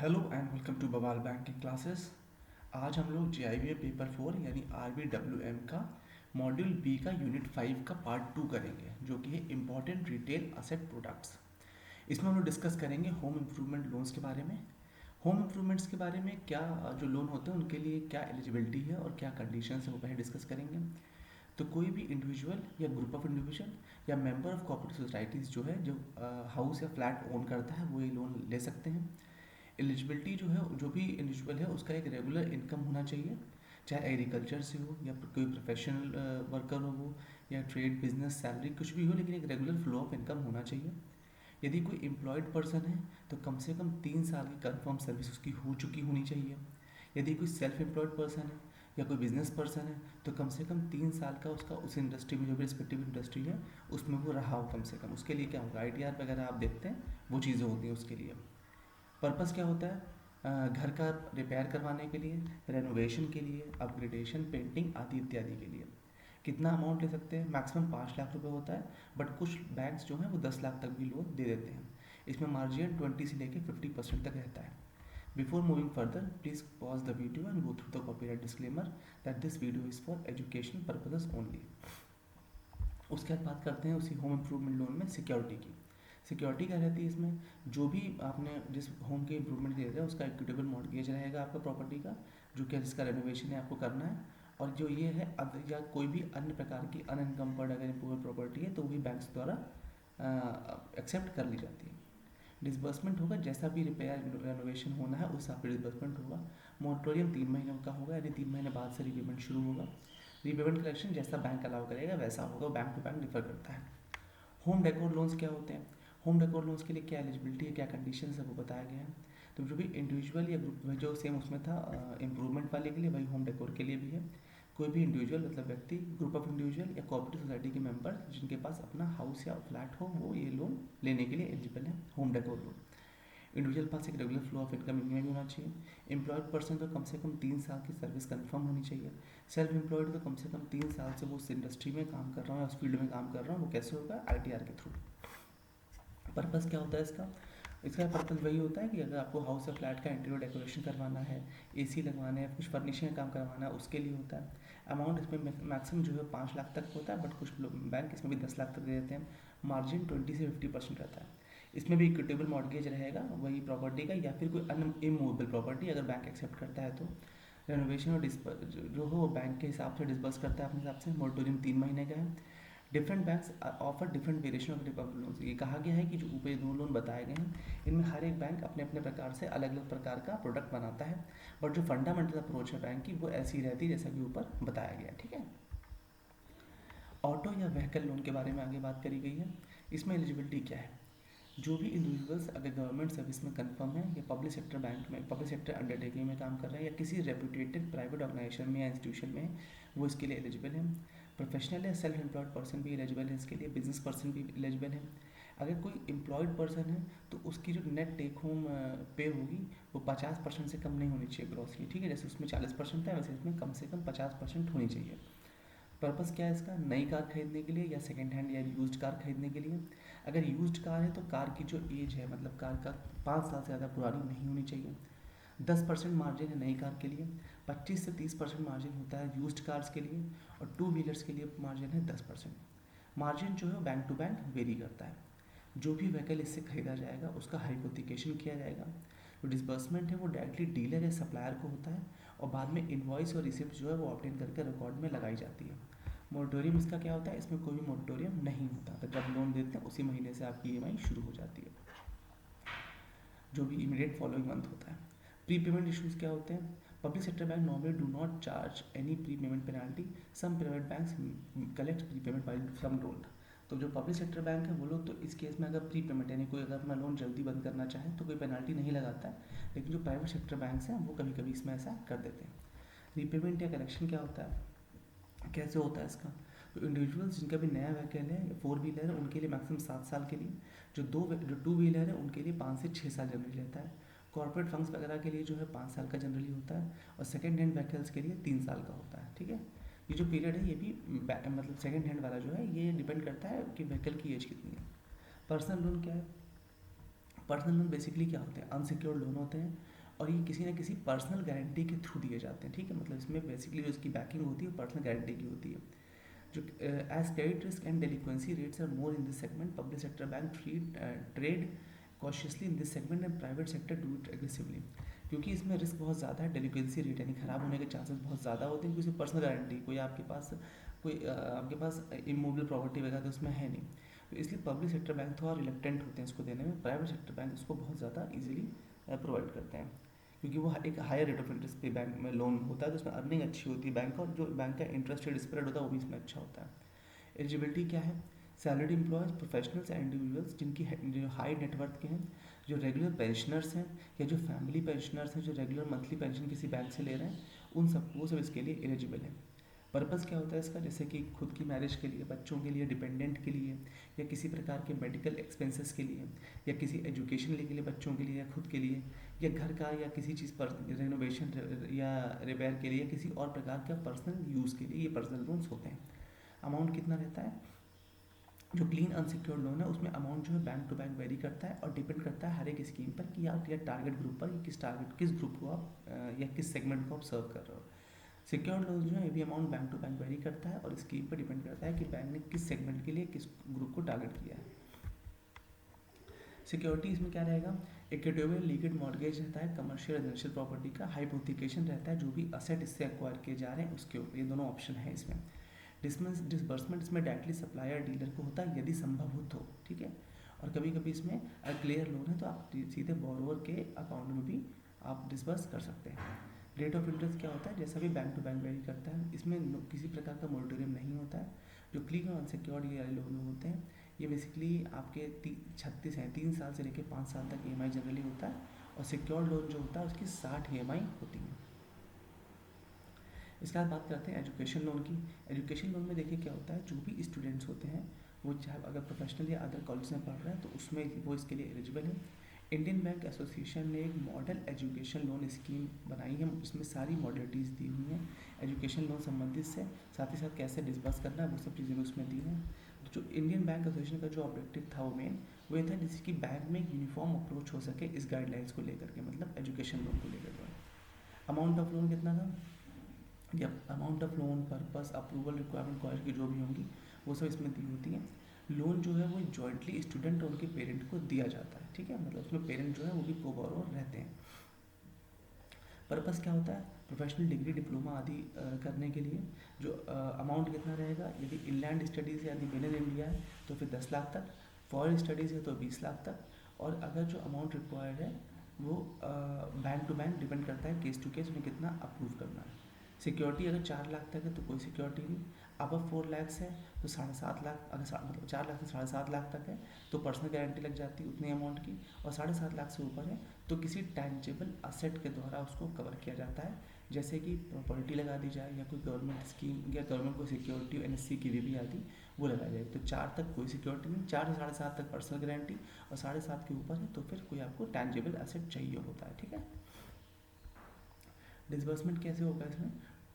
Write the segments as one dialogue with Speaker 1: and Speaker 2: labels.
Speaker 1: Hello and welcome to बवाल banking classes. आज हम लोग JIBA पेपर 4 यानी RBWM का मॉड्यूल बी का यूनिट 5 का पार्ट 2 करेंगे, जो कि है इम्पॉर्टेंट रिटेल असेट प्रोडक्ट्स। इसमें हम लोग डिस्कस करेंगे होम इम्प्रूवमेंट लोन्स के बारे में। होम इम्प्रूवमेंट्स के बारे में क्या जो लोन होते हैं उनके लिए क्या एलिजिबिलिटी है और क्या कंडीशंस है वो पहले डिस्कस करेंगे। तो कोई भी इंडिविजुअल या ग्रुप ऑफ इंडिविजुअल या मेंबर ऑफ कोऑपरेटिव सोसाइटीज़ जो है जो हाउस या फ्लैट ओन करता है वो ये लोन ले सकते हैं। एलिजिबिलिटी जो है, जो भी इंडिविजुअल है उसका एक रेगुलर इनकम होना चाहिए, चाहे एग्रीकल्चर से हो या कोई प्रोफेशनल वर्कर हो वो, या ट्रेड बिजनेस सैलरी कुछ भी हो, लेकिन एक रेगुलर फ्लो ऑफ इनकम होना चाहिए। यदि कोई एम्प्लॉयड पर्सन है तो कम से कम 3 साल की कंफर्म सर्विस उसकी हो चुकी होनी चाहिए। यदि कोई सेल्फ एम्प्लॉयड पर्सन है या कोई बिजनेस पर्सन है तो कम से कम 3 साल का उसका उस इंडस्ट्री में, जो भी रिस्पेक्टिव इंडस्ट्री है उसमें वो रहा हो कम से कम। उसके लिए क्या होगा, ITR वगैरह आप देखते हैं, वो चीज़ें होती हैं उसके लिए। पर्पस क्या होता है, घर का रिपेयर करवाने के लिए, रेनोवेशन के लिए, अपग्रेडेशन, पेंटिंग आदि इत्यादि के लिए। कितना अमाउंट ले सकते हैं, मैक्सिमम 5 लाख रुपए होता है, बट कुछ बैंक्स जो हैं वो 10 लाख तक भी लोन दे देते हैं। इसमें मार्जिन 20 से लेकर 50% तक रहता है। Before moving further please pause the video and go through the copyright disclaimer that this video is for education purposes only. उसके बाद बात करते हैं उसी होम इम्प्रूवमेंट लोन में सिक्योरिटी की। सिक्योरिटी क्या रहती है इसमें, जो भी आपने जिस होम के इम्प्रूवमेंट के लिए है उसका इक्विटेबल मॉर्गेज रहेगा आपका प्रॉपर्टी का, जो कि जिसका रेनोवेशन है आपको करना है। और जो ये है या कोई भी अन्य प्रकार की अनइनकम्पर्ड अगर इम्प्रूवल प्रॉपर्टी है तो भी बैंक्स द्वारा एक्सेप्ट कर ली जाती है। डिसबर्समेंट होगा, जैसा भी रिपेयर रेनोवेशन होना है उस हिसाब से डिसबर्समेंट होगा। मोरेटोरियम 3 महीने का होगा, यानी 3 महीने बाद से रीपेमेंट शुरू होगा। रीपेमेंट कलेक्शन जैसा बैंक अलाउ करेगा वैसा होगा, बैंक टू बैंक डिफर करता है। होम डेकोर लोन्स क्या होते हैं, होम डेकोर लोन्स के लिए क्या एलिजिबिलिटी है, क्या कंडीशंस है वो बताया गया है। तो जो भी इंडिविजुअल या ग्रुप में, जो सेम उसमें था इम्प्रूवमेंट वाले के लिए, वही होम डेकोर के लिए भी है। कोई भी इंडिविजुअल मतलब व्यक्ति, ग्रुप ऑफ इंडिविजुअल या कोऑपरेटिव सोसाइटी के मेंबर जिनके पास अपना हाउस या फ्लैट हो वो ये लोन लेने के लिए एलिजिबल है, होम डेकोर लोन। इंडिविजुअल पास एक रेगुलर फ्लो ऑफ इनकम इनमें भी होना चाहिए। एम्प्लॉयड पर्सन तो कम से कम 3 साल की सर्विस कंफर्म होनी चाहिए। सेल्फ एम्प्लॉयड तो कम से कम 3 साल से वो उस इंडस्ट्री में काम कर रहा है, उस फील्ड में काम कर रहा है। वो कैसे होगा, ITR के थ्रू। पर्पस क्या होता है इसका, इसका पर्पस वही होता है कि अगर आपको हाउस या फ्लैट का इंटीरियर डेकोरेशन करवाना है, AC लगवाना है, कुछ फर्निशिंग का काम करवाना है, उसके लिए होता है। अमाउंट इसमें मैक्सिमम जो है 5 लाख तक होता है, बट कुछ बैंक इसमें भी 10 लाख तक दे देते हैं। मार्जिन 20 से 50% रहता है। इसमें भी इक्विटेबल मॉर्गेज रहेगा वही प्रॉपर्टी का, या फिर कोई अन्य इमूवेबल प्रॉपर्टी अगर बैंक एक्सेप्ट करता है तो। रेनोवेशन और जो हो बैंक के हिसाब से डिस्बर्स करता है अपने हिसाब से। मोरेटोरियम 3 महीने का है। Different banks offer different variation of recovery loan. ये कहा गया है कि जो ऊपर 2 लोन बताए गए हैं इनमें हर एक बैंक अपने अपने प्रकार से अलग अलग प्रकार का प्रोडक्ट बनाता है, बट जो फंडामेंटल अप्रोच है बैंक की वो ऐसी रहती है जैसा कि ऊपर बताया गया है। ठीक है। ऑटो या व्हीकल लोन के बारे में आगे बात करी गई है। इसमें एलिजिबिलिटी क्या है, जो भी इंडिविजुअल्स अगर गवर्नमेंट सर्विस में कंफर्म है या पब्लिक सेक्टर बैंक में, पब्लिक सेक्टर अंडरटेकिंग में काम कर रहे हैं या किसी रेपुटेटेड प्राइवेट ऑर्गेनाइजेशन में या इंस्टीट्यूशन में, वो इसके लिए एलिजिबल है। प्रोफेशनल या सेल्फ एम्प्लॉयड पर्सन भी एलिजिबल है इसके लिए, बिजनेस पर्सन भी एलिजिबल है। अगर कोई एम्प्लॉयड पर्सन है तो उसकी जो नेट टेक होम पे होगी वो 50% से कम नहीं होनी चाहिए ग्रॉस की। ठीक है, जैसे उसमें 40% है वैसे इसमें कम से कम 50% होनी चाहिए। पर्पस क्या है इसका, नई कार खरीदने के लिए या सेकेंड हैंड या यूज्ड कार खरीदने के लिए। अगर यूज्ड कार है तो कार की जो एज है, मतलब कार का 5 साल से ज़्यादा पुरानी नहीं होनी चाहिए। 10% मार्जिन है नई कार के लिए, 25 से 30% मार्जिन होता है यूज्ड कार्स के लिए, और 2 व्हीलर्स के लिए मार्जिन है 10%। मार्जिन जो है बैंक टू बैंक वेरी करता है। जो भी व्हीकल इससे खरीदा जाएगा उसका हाइपोथिकेशन किया जाएगा। जो डिसबर्समेंट है वो डायरेक्टली डीलर या सप्लायर को होता है, और बाद में इन्वॉइस और रिसिप्ट जो है वो ऑब्टेन करके रिकॉर्ड में लगाई जाती है। मोरेटोरियम इसका क्या होता है, इसमें कोई भी मोरेटोरियम नहीं होता, तो जब लोन देते हैं उसी महीने से आपकी EMI शुरू हो जाती है, जो भी इमीडिएट फॉलोइंग मंथ होता है। प्री पेमेंट इशूज़ क्या होते हैं, public sector bank normally do not charge any prepayment penalty, some private banks collect prepayment while some don't. तो जो पब्लिक सेक्टर बैंक है वो लोग तो इस केस में अगर प्री पेमेंट यानी कोई अगर अपना लोन जल्दी बंद करना चाहे तो कोई पेनाल्टी नहीं लगाता है, लेकिन जो प्राइवेट सेक्टर बैंक्स हैं वो कभी कभी इसमें ऐसा कर देते हैं। रीपेमेंट या कलेक्शन क्या होता है, कैसे होता है इसका, तो इंडिविजुअल्स जिनका भी नया व्हीकल है या 4 व्हीलर है उनके लिए मैक्सिमम 7 साल के लिए, जो 2 व्हीलर है उनके लिए 5 से 6 साल जनरली रहता है। कॉर्पोरेट फंड्स वगैरह के लिए जो है 5 साल का जनरली होता है, और सेकेंड हैंड व्हीकल्स के लिए 3 साल का होता है। ठीक है, ये जो पीरियड है ये भी मतलब सेकेंड हैंड वाला जो है ये डिपेंड करता है कि व्हीकल की एज कितनी है। पर्सनल लोन क्या है, पर्सनल लोन बेसिकली क्या होते हैं, अनसिक्योर्ड लोन होते हैं और ये किसी ना किसी पर्सनल गारंटी के थ्रू दिए जाते हैं, ठीक है। मतलब इसमें बेसिकली जो इसकी बैकिंग होती है पर्सनल गारंटी की होती है। जो as credit risk and delinquency rates are more in this segment, public sector bank trade cautiously in this segment and private sector do it aggressively. क्योंकि इसमें रिस्क बहुत ज़्यादा है, डेलिक्वेंसी रेट यानी ख़राब होने के चांसेस बहुत ज़्यादा होते हैं, क्योंकि उसमें पर्सनल गारंटी कोई आपके पास आपके पास इमूवेबल प्रॉपर्टी वगैरह तो उसमें है नहीं, तो इसलिए पब्लिक सेक्टर बैंक थोड़ा रिलेक्टेंट होते हैं इसको देने में। प्राइवेट सेक्टर बैंक इसको बहुत ज़्यादा ईजिली प्रोवाइड करते हैं, क्योंकि वो एक हायर रेट ऑफ इंटरेस्ट पे बैंक में लोन होता है, तो उसमें अर्निंग अच्छी होती है बैंक का, और जो बैंक का इंटरेस्ट रेट स्प्रेड होता है वो भी इसमें अच्छा होता है। एलिजिबिलिटी क्या है, salaried employees, professionals and individuals जिनकी जो हाई नेटवर्थ के हैं, जो रेगुलर पेंशनर्स हैं या जो फैमिली पेंशनर्स हैं जो रेगुलर मंथली पेंशन किसी बैंक से ले रहे हैं, उन सब वो सब इसके लिए एलिजिबल हैं। पर्पज़ क्या होता है इसका, जैसे कि खुद की मैरिज के लिए, बच्चों के लिए, डिपेंडेंट के लिए, या किसी प्रकार के मेडिकल एक्सपेंसेस के लिए, या किसी एजुकेशन के लिए बच्चों के लिए या खुद के लिए, या घर का या किसी चीज़ पर रेनोवेशन या रिपेयर के लिए, किसी और प्रकार का पर्सनल यूज़ के लिए ये पर्सनल लोन्स होते हैं। अमाउंट कितना रहता है, जो क्लीन अनसिक्योर्ड लोन है उसमें अमाउंट जो है बैंक टू बैंक वेरी करता है और डिपेंड करता है हर एक स्कीम पर कि आप या टारगेट ग्रुप पर, किस ग्रुप को आप या किस सेगमेंट को आप सर्व कर रहे हो। सिक्योर्ड लोन जो है ये भी amount bank to bank vary करता है और स्कीम पर डिपेंड करता है कि बैंक ने किस सेगमेंट के लिए किस ग्रुप को टारगेट किया है। सिक्योरिटी इसमें क्या रहेगा, इक्विटेबल लीगेड मॉर्गेज रहता है, कमर्शियल रेजिडेंशियल प्रॉपर्टी का हाइपोथिकेशन रहता है, जो भी असेट इससे एक्वायर किए जा रहे हैं उसके ऊपर, ये दोनों ऑप्शन है इसमें। डिसबर्समेंट इसमें डायरेक्टली सप्लायर डीलर को होता है यदि संभव हो तो, ठीक है। और कभी कभी इसमें क्लियर लोन है तो आप सीधे बोरोवर के अकाउंट में भी आप डिसबर्स कर सकते हैं। रेट ऑफ इंटरेस्ट क्या होता है, जैसा भी बैंक टू बैंक वेरी करता है, इसमें किसी प्रकार का मोरेटोरियम नहीं होता है। जो क्लीन और अनसिक्योर्ड ये लोन होते हैं ये बेसिकली आपके 36 हैं, 3 साल से लेकर 5 साल तक EMI जनरली होता है, और सिक्योर्ड लोन जो होता है उसकी 60 EMI होती है। इसके बाद बात करते हैं एजुकेशन लोन की। एजुकेशन लोन में देखिए क्या होता है, जो भी स्टूडेंट्स होते हैं वो चाहे अगर प्रोफेशनल या अदर कॉलेज में पढ़ रहे हैं तो उसमें वो इसके लिए एलिजिबल है। इंडियन बैंक एसोसिएशन ने एक मॉडल एजुकेशन लोन स्कीम बनाई है, इसमें सारी मॉडलिटीज़ दी हुई हैं एजुकेशन लोन संबंधित से, साथ ही साथ कैसे डिस्बर्स करना है वो सब चीज़ें भी उसमें दी हैं। तो जो इंडियन बैंक एसोसिएशन का जो ऑब्जेक्टिव था वो मेन वो ये था जिसकी बैंक में यूनिफॉर्म अप्रोच हो सके इस गाइडलाइंस को लेकर के, मतलब एजुकेशन लोन को लेकर के। अमाउंट ऑफ लोन कितना था, या amount of loan, purpose, approval, requirement college की जो भी होंगी वो सब इसमें दी होती हैं। लोन जो है वो जॉइंटली स्टूडेंट और उनके पेरेंट को दिया जाता है, ठीक है, मतलब उसमें पेरेंट जो है वो भी को बोरोवर रहते हैं। पर्पस क्या होता है, प्रोफेशनल डिग्री, डिप्लोमा आदि करने के लिए। जो अमाउंट कितना रहेगा, यदि इनलैंड स्टडीज़ यदि विद इन इंडिया है तो फिर 10 लाख तक, फॉरेन स्टडीज़ है तो 20 लाख तक, और अगर जो अमाउंट रिक्वायर्ड है वो बैंक टू बैंक डिपेंड करता है, केस टू केस उन्हें कितना अप्रूव करना है। सिक्योरिटी अगर 4 लाख तक है तो कोई सिक्योरिटी नहीं, अबव 4 लैक्स है तो 7.5 लाख, अगर मतलब 4 लाख से 7.5 लाख तक है तो पर्सनल गारंटी लग जाती है उतनी अमाउंट की, और 7.5 लाख से ऊपर है तो किसी टैंजेबल असेट के द्वारा उसको कवर किया जाता है, जैसे कि प्रॉपर्टी लगा दी जाए या कोई गवर्नमेंट स्कीम या गवर्नमेंट को सिक्योरिटी NSC की भी आदि वो लगाई जाए। तो 4 तक कोई सिक्योरिटी नहीं, 4 से 7.5 तक पर्सनल गारंटी, और 7.5 के ऊपर है तो फिर कोई आपको टैंजेबल एसेट चाहिए होता है, ठीक है। डिसबर्समेंट कैसे होगा इसमें,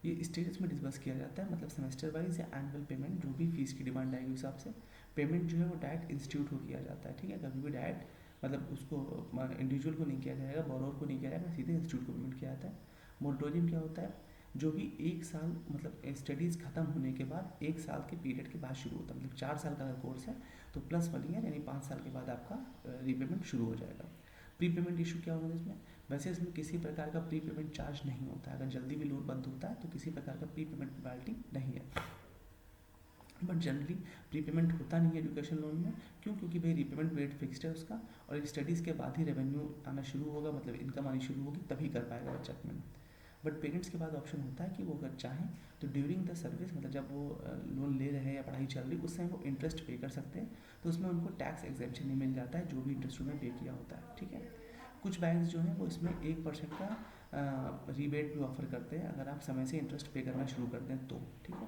Speaker 1: ये स्टेजेस में डिस्बर्स किया जाता है, मतलब सेमेस्टर वाइज या एनुअल पेमेंट, जो भी फीस की डिमांड आएगी उस हिसाब से पेमेंट जो है वो डायरेक्ट इंस्टीट्यूट को किया जाता है, ठीक है। कभी भी डायरेक्ट मतलब उसको इंडिविजुअल को नहीं किया जाएगा, बोरोवर को नहीं किया जाएगा, सीधे इंस्टीट्यूट को पेमेंट किया जाता है। मोरेटोरियम क्या होता है, जो भी 1 साल मतलब स्टडीज़ खत्म होने के बाद 1 साल के पीरियड के बाद शुरू होता है, मतलब 4 साल का अगर कोर्स है तो +1 ईयर यानी 5 साल के बाद आपका रीपेमेंट शुरू हो जाएगा। प्री पेमेंट इशू क्या होगा इसमें, वैसे इसमें किसी प्रकार का प्री पेमेंट चार्ज नहीं होता है, अगर जल्दी भी लोन बंद होता है तो किसी प्रकार का प्री पेमेंट पेनल्टी नहीं है। बट जनरली प्री पेमेंट होता नहीं है एजुकेशन लोन में, क्यों, क्योंकि भाई रीपेमेंट रेट फिक्स्ड है उसका, और स्टडीज़ के बाद ही रेवेन्यू आना शुरू होगा, मतलब इनकम आनी शुरू होगी तभी कर पाएगा बच्चा पेमेंट। बट पेरेंट्स के बाद ऑप्शन होता है कि वो अगर चाहें तो ड्यूरिंग द सर्विस, मतलब जब वो लोन ले रहे हैं या पढ़ाई चल रही है उस समय वो इंटरेस्ट पे कर सकते हैं, तो उसमें उनको टैक्स एग्जेम्पशन ही मिल जाता है जो भी इंटरेस्ट उन्होंने पे किया होता है, ठीक है। कुछ बैंक्स जो हैं वो इसमें 1% का रीबेट भी ऑफर करते हैं अगर आप समय से इंटरेस्ट पे करना शुरू कर दें तो, ठीक है।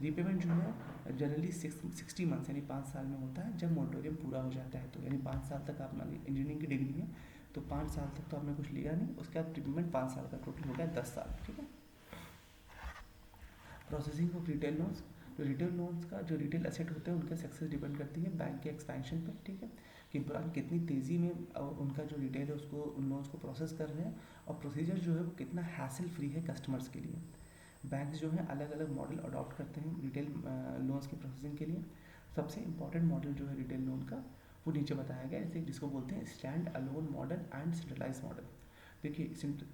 Speaker 1: रीपेमेंट जो है जनरली 60 मंथ्स यानी 5 साल में होता है, जब मोरेटोरियम पूरा हो जाता है तो, यानी 5 साल तक आप इंजीनियरिंग की डिग्री है तो 5 साल तक तो आपने कुछ लिया नहीं, उसके बाद रीपेमेंट 5 साल का टोटल हो गया 10 साल, ठीक है। प्रोसेसिंग ऑफ रिटेल लोन्स, तो रिटेल लोन्स का जो रिटेल एसेट होते हैं उनका सक्सेस डिपेंड करती है बैंक के एक्सपेंशन पे, ठीक है। कि बैंक कितनी तेज़ी में उनका जो रिटेल है उसको उन लोन्स को प्रोसेस कर रहे हैं, और प्रोसीजर जो है वो कितना हैसल फ्री है कस्टमर्स के लिए। बैंक्स जो हैं अलग अलग मॉडल अडॉप्ट करते हैं रिटेल लोन्स की प्रोसेसिंग के लिए। सबसे इंपॉर्टेंट मॉडल जो है रिटेल लोन का वो नीचे बताया गया है, जैसे जिसको बोलते हैं stand alone model and centralise model. देखिए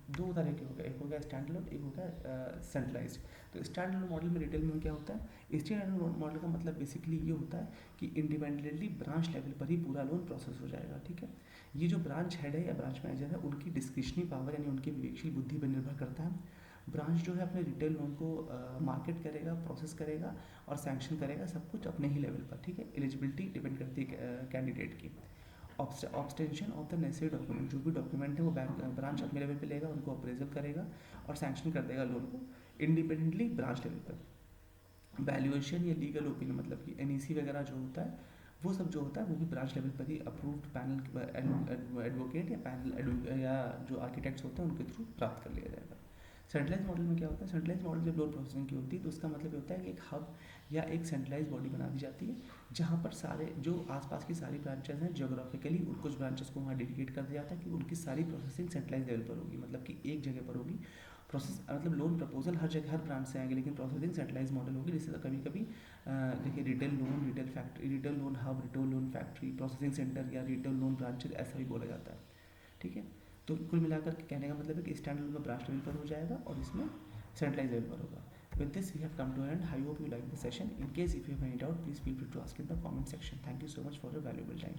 Speaker 1: दो तरह के हो गए, एक हो गया स्टैंड अलोन, एक हो गया सेंट्रलाइज। तो स्टैंड अलोन मॉडल में रिटेल में क्या होता है, स्टैंड अलोन मॉडल का मतलब बेसिकली ये होता है कि इंडिपेंडेंटली ब्रांच लेवल पर ही पूरा लोन प्रोसेस हो जाएगा। ठीक है, ये जो ब्रांच हेड है या ब्रांच मैनेजर है उनकी डिस्क्रिशनरी पावर यानी उनकी विवेकशील बुद्धि पर निर्भर करता है। ब्रांच जो है अपने रिटेल लोन को मार्केट करेगा, प्रोसेस करेगा और सैंक्शन करेगा, सब कुछ अपने ही लेवल पर। ठीक है, एलिजिबिलिटी डिपेंड करती है कैंडिडेट की। ऑब्सटेंशन ऑफ द नेसेसरी डॉक्यूमेंट, जो भी डॉक्यूमेंट है वो ब्रांच अपने लेवल पे लेगा, उनको अप्रेजल करेगा और सैंक्शन कर देगा लोन को इंडिपेंडेंटली ब्रांच लेवल पर। वैल्यूएशन या लीगल ओपिनियन मतलब कि एनईसी वगैरह जो होता है वो सब जो होता है वो भी ब्रांच लेवल पर ही अप्रूव्ड पैनल एडवोकेट या पैनल या जो आर्किटेक्ट्स होते हैं उनके थ्रू प्राप्त कर लिया जाएगा। सेंट्रलाइज मॉडल में क्या होता है, सेंट्रलाइज मॉडल जब लोन प्रोसेसिंग की होती है तो उसका मतलब ये होता है कि एक हब या एक सेंट्रलाइज बॉडी बना दी जाती है, जहाँ पर सारे जो आसपास की सारी ब्रांचेस हैं जियोग्राफिकली कुछ ब्रांचेस को वहाँ डेडिकेट कर दिया जाता है कि उनकी सारी प्रोसेसिंग सेंट्रलाइज लेवल पर होगी, मतलब कि एक जगह पर होगी प्रोसेस। मतलब लोन प्रपोजल हर जगह हर ब्रांच से आएंगे लेकिन प्रोसेसिंग सेंट्रलाइज मॉडल होगी। जैसे कभी कभी देखिए retail loan, retail factory, retail loan hub, retail loan factory, processing centre या रिटेल लोन ब्रांचेज ऐसा भी बोला जाता है। ठीक है, तो कुल मिलाकर के कहने का मतलब है कि स्टैंड लोन में ब्रांच लेवल पर हो जाएगा और इसमें सेंट्रलाइज लेवल पर होगा। With this, we have come to an end. I hope you like the session. In case if you have any doubt, please feel free to ask in the comment section. Thank you so much for your valuable time.